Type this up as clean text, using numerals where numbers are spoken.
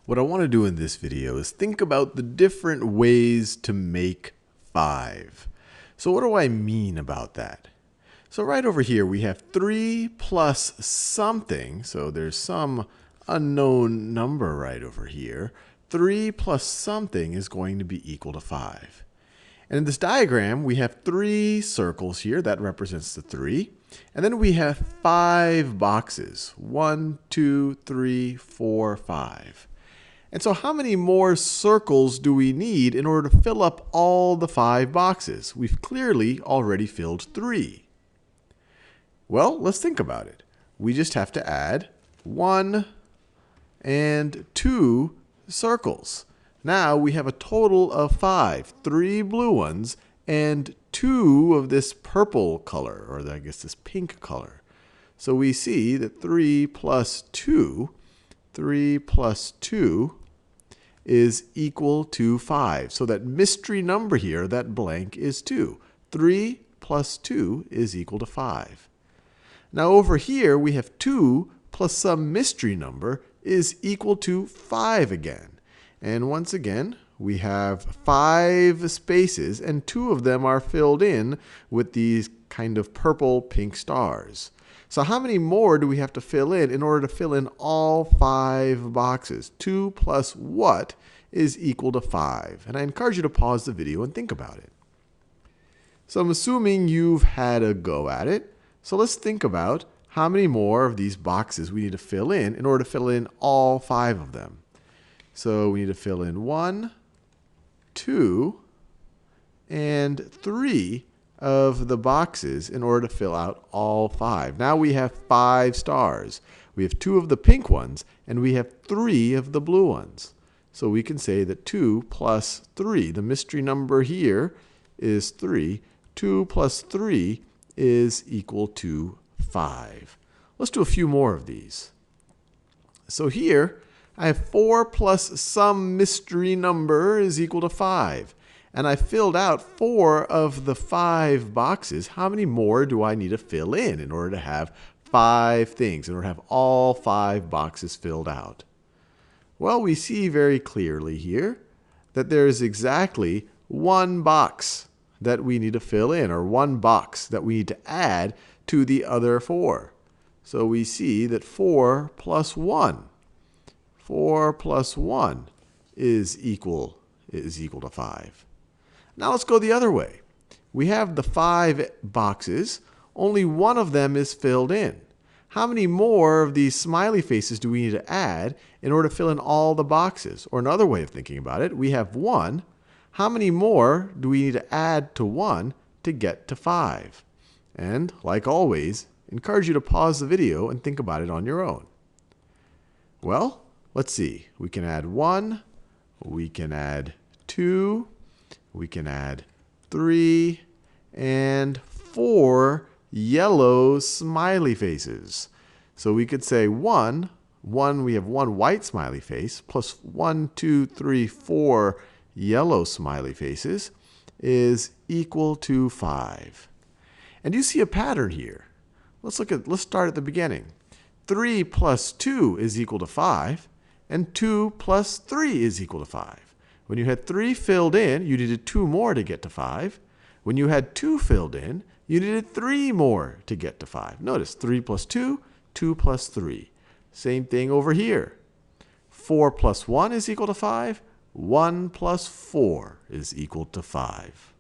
What I want to do in this video is think about the different ways to make 5. So what do I mean about that? So right over here we have 3 plus something. So there's some unknown number right over here. 3 plus something is going to be equal to 5. And in this diagram, we have 3 circles here. That represents the 3. And then we have 5 boxes. 1, 2, 3, 4, 5. And so how many more circles do we need in order to fill up all the 5 boxes? We've clearly already filled 3. Well, let's think about it. We just have to add 1 and 2 circles. Now we have a total of 5, 3 blue ones and 2 of this purple color, or I guess this pink color. So we see that 3 plus 2 is equal to 5. So that mystery number here, that blank, is 2. 3 plus 2 is equal to 5. Now over here, we have 2 plus some mystery number is equal to 5 again. And once again, we have 5 spaces, and 2 of them are filled in with these kind of purple pink stars. So how many more do we have to fill in order to fill in all 5 boxes? 2 plus what is equal to 5? And I encourage you to pause the video and think about it. So I'm assuming you've had a go at it. So let's think about how many more of these boxes we need to fill in order to fill in all 5 of them. So we need to fill in 1, 2, and 3 of the boxes in order to fill out all 5. Now we have 5 stars. We have 2 of the pink ones, and we have 3 of the blue ones. So we can say that 2 plus 3, the mystery number here is 3. 2 plus 3 is equal to 5. Let's do a few more of these. So here, I have 4 plus some mystery number is equal to 5. And I filled out 4 of the 5 boxes. How many more do I need to fill in order to have 5 things, in order to have all 5 boxes filled out? Well, we see very clearly here that there is exactly 1 box that we need to fill in, or 1 box that we need to add to the other 4. So we see that 4 plus 1 is equal to 5. Now let's go the other way. We have the 5 boxes. Only 1 of them is filled in. How many more of these smiley faces do we need to add in order to fill in all the boxes? Or another way of thinking about it, we have 1. How many more do we need to add to 1 to get to 5? And like always, encourage you to pause the video and think about it on your own. Well, let's see. We can add 1, we can add 2, we can add 3, and 4 yellow smiley faces. So we could say 1, we have 1 white smiley face, plus 1, 2, 3, 4 yellow smiley faces is equal to 5. And you see a pattern here. Let's start at the beginning. 3 plus 2 is equal to 5. And 2 plus 3 is equal to 5. When you had 3 filled in, you needed 2 more to get to 5. When you had 2 filled in, you needed 3 more to get to 5. Notice 3 plus 2, 2 plus 3. Same thing over here. 4 plus 1 is equal to 5. 1 plus 4 is equal to 5.